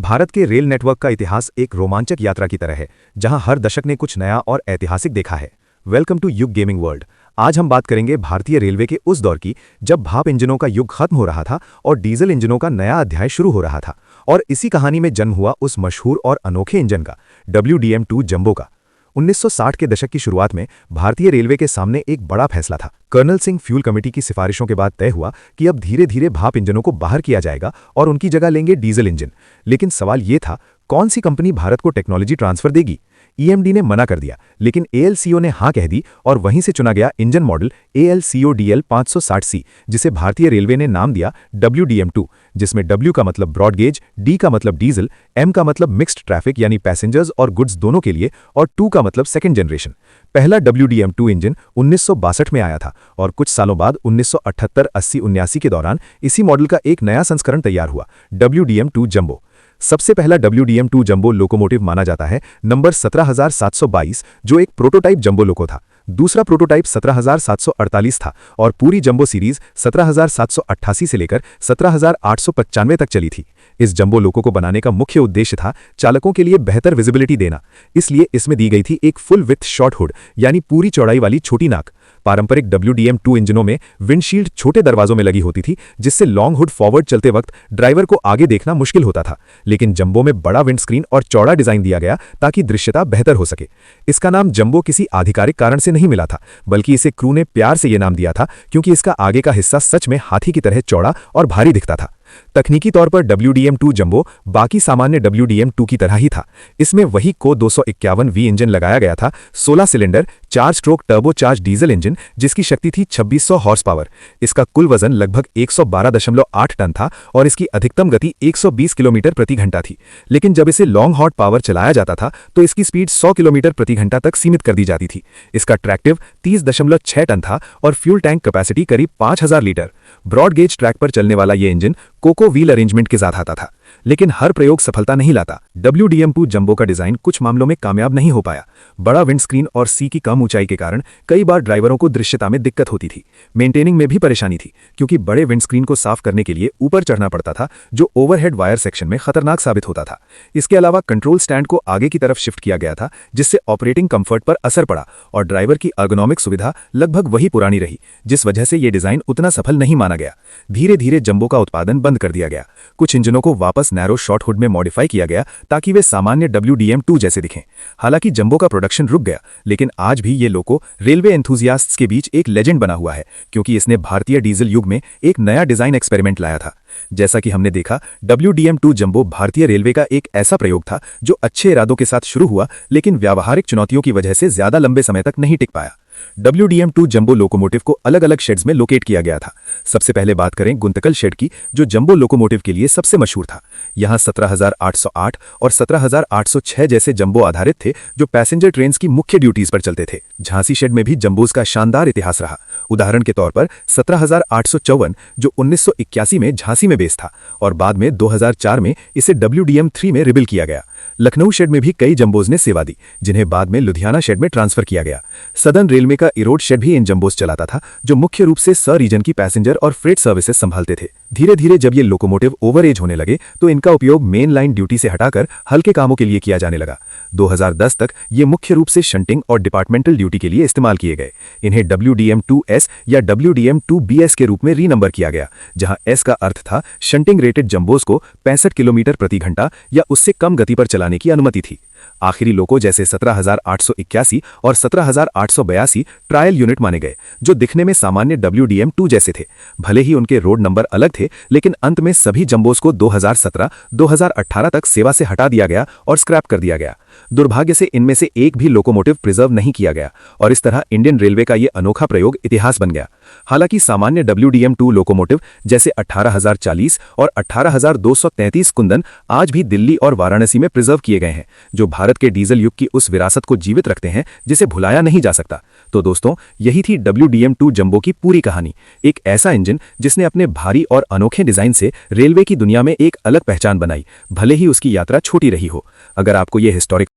भारत के rail network का इतिहास एक रोमांचक यात्रा की तरह है, जहां हर दशक ने कुछ नया और ऐतिहासिक देखा है। वेलकम टू युग गेमिंग वर्ल्ड। आज हम बात करेंगे भारतीय रेलवे के उस दौर की जब भाप इंजनों का युग खत्म हो रहा था और डीजल इंजनों का नया अध्याय शुरू हो रहा था। और इसी कहानी में जन्म हुआ उस मशहूर और अनोखे इंजन का, WDM2 जंबो का। 1960 के दशक की शुरुआत में भारतीय रेलवे के सामने एक बड़ा फैसला था। कर्नल सिंह फ्यूल कमेटी की सिफारिशों के बाद तय हुआ कि अब धीरे धीरे भाप इंजनों को बाहर किया जाएगा और उनकी जगह लेंगे डीजल इंजन। लेकिन सवाल ये था, कौन सी कंपनी भारत को टेक्नोलॉजी ट्रांसफर देगी? EMD ने मना कर दिया, लेकिन ALCO ने हाँ कह दी और वहीं से चुना गया इंजन मॉडल ALCO-DL 560C, जिसे भारतीय रेलवे ने नाम दिया WDM2, जिसमें W का मतलब ब्रॉड गेज, D का मतलब डीजल, M का मतलब मिक्स्ड ट्रैफिक यानी पैसेंजर्स और गुड्स दोनों के लिए, और 2 का मतलब सेकेंड जनरेशन। पहला WDM2 इंजन 1962 में आया था और कुछ सालों बाद 1978, 80, 79 के दौरान इसी मॉडल का एक नया संस्करण तैयार हुआ, WDM2 जंबो। सबसे पहला WDM2 जंबो लोकोमोटिव माना जाता है नंबर 17722, जो एक प्रोटोटाइप जंबो लोको था। दूसरा प्रोटोटाइप 17748 था और पूरी जंबो सीरीज 17788 से लेकर 17895 तक चली थी। इस जंबो लोको को बनाने का मुख्य उद्देश्य था चालकों के लिए बेहतर विजिबिलिटी देना, इसलिए इसमें दी गई थी एक फुल विथ शॉर्ट हुड यानी पूरी चौड़ाई वाली छोटी नाक। पारंपरिक WDM2 इंजनों में विंडशील्ड छोटे दरवाजों में लगी होती थी, जिससे लॉन्ग हुड फॉरवर्ड चलते वक्त ड्राइवर को आगे देखना मुश्किल होता था। लेकिन जंबो में बड़ा विंडस्क्रीन और चौड़ा डिजाइन दिया गया ताकि दृश्यता बेहतर हो सके। इसका नाम जंबो किसी आधिकारिक कारण से नहीं मिला था, बल्कि इसे क्रू ने प्यार से यह नाम दिया था क्योंकि इसका आगे का हिस्सा सच में हाथी की तरह चौड़ा और भारी दिखता था। तकनीकी तौर पर WDM2 जंबो बाकी सामान्य WDM2 की तरह ही था। इसमें वही को 251V इंजन लगाया गया था, 16 cylinder 4 stroke turbo charge diesel engine, जिसकी शक्ति थी 2600 हॉर्स पावर। इसका कुल वजन लगभग 112.8 टन था और इसकी अधिकतम गति 120 किलोमीटर प्रति घंटा थी। लेकिन जब इसे लॉन्ग हॉट पावर चलाया जाता था तो इसकी स्पीड 100 किलोमीटर प्रति घंटा तक सीमित कर दी जाती थी। इसका ट्रैक्टिव 30.6 टन था और फ्यूल टैंक कैपेसिटी करीब 5000 लीटर। ब्रॉड गेज ट्रैक पर चलने वाला यह इंजन कोको व्हील अरेंजमेंट के साथ आता था, लेकिन हर प्रयोग सफलता नहीं लाता। WDM2 जंबो का डिजाइन कुछ मामलों में कामयाब नहीं हो पाया। बड़ा विंडस्क्रीन और सी की कम ऊंचाई के कारण कई बार ड्राइवरों को दृश्यता में दिक्कत होती थी। मेंटेनिंग में भी परेशानी थी, क्योंकि बड़े विंडस्क्रीन को साफ करने के लिए ऊपर चढ़ना पड़ता था, जो ओवरहेड वायर सेक्शन में खतरनाक साबित होता था। इसके अलावा कंट्रोल स्टैंड को आगे की तरफ शिफ्ट किया गया था, जिससे ऑपरेटिंग कंफर्ट पर असर पड़ा और ड्राइवर की अर्गोनॉमिक सुविधा लगभग वही पुरानी रही, जिस वजह से यह डिजाइन उतना सफल नहीं माना गया। धीरे धीरे जंबो का उत्पादन बंद कर दिया गया। कुछ इंजनों को वापस नैरो शॉर्ट हुड में मॉडिफाई किया गया ताकि वे सामान्य WDM2 जैसे दिखें। हालांकि जंबो का प्रोडक्शन रुक गया, लेकिन आज भी ये लोको रेलवे एंथुजियास्ट्स के बीच एक लेजेंड बना हुआ है, क्योंकि इसने भारतीय डीजल युग में एक नया डिजाइन एक्सपेरिमेंट लाया था। जैसा कि हमने देखा, WDM2 जंबो भारतीय रेलवे का एक ऐसा प्रयोग था जो अच्छे इरादों के साथ शुरू हुआ, लेकिन व्यावहारिक चुनौतियों की वजह से ज्यादा लंबे समय तक नहीं टिक पाया। WDM2 जंबो लोकोमोटिव को अलग अलग शेड्स में लोकेट किया गया था। सबसे पहले बात करें गुंतकल शेड की, जो जंबो लोकोमोटिव के लिए सबसे मशहूर था। यहां 17808 और 17806 जैसे जंबो आधारित थे, जो पैसेंजर ट्रेन्स की मुख्य ड्यूटीज पर चलते थे। झांसी शेड में भी जंबोज का शानदार इतिहास रहा। उदाहरण के तौर पर 17854, जो 1981 में झांसी में बेस था और बाद में 2004 में इसे WDM3 में रिबिल किया गया। लखनऊ शेड में भी कई जंबोज ने सेवा दी, जिन्हें बाद में लुधियाना शेड में ट्रांसफर किया गया। सदर्न रेलवे का इरोड शेड भी इन जंबोज चलाता था, जो मुख्य रूप से स रीजन की पैसेंजर और फ्रेट सर्विसेज संभालते थे। धीरे धीरे जब ये लोकोमोटिव ओवर एज होने लगे तो इनका उपयोग मेन लाइन ड्यूटी से हटाकर हल्के कामों के लिए किया जाने लगा। 2010 तक ये मुख्य रूप से शंटिंग और डिपार्टमेंटल ड्यूटी के लिए इस्तेमाल किए गए। इन्हें WDM2S या WDM2BS के रूप में रीनंबर किया गया, जहां S का अर्थ था शंटिंग रेटेड जंबोज को 65 किलोमीटर प्रति घंटा या उससे कम गति पर चलाने की अनुमति थी। आखिरी लोको जैसे 17881 और 17882 ट्रायल यूनिट माने गए, जो दिखने में सामान्य WDM2 जैसे थे। भले ही उनके रोड नंबर अलग थे, लेकिन अंत में सभी जंबोज को 2017-2018 तक सेवा से हटा दिया गया और स्क्रैप कर दिया गया। दुर्भाग्य से इनमें से एक भी लोकोमोटिव प्रिजर्व नहीं किया गया और इस तरह इंडियन रेलवे का यह अनोखा प्रयोग इतिहास बन गया। हालांकि सामान्य WDM2 लोकोमोटिव जैसे 18040 और 18233 कुंदन आज भी दिल्ली और वाराणसी में प्रिजर्व किए गए हैं, जो भारत के डीजल युग की उस विरासत को जीवित रखते हैं जिसे भुलाया नहीं जा सकता। तो दोस्तों, यही थी WDM2 जंबो की पूरी कहानी। एक ऐसा इंजन जिसने अपने भारी और अनोखे डिजाइन से रेलवे की दुनिया में एक अलग पहचान बनाई, भले ही उसकी यात्रा छोटी रही हो। अगर आपको यह हिस्टोरिक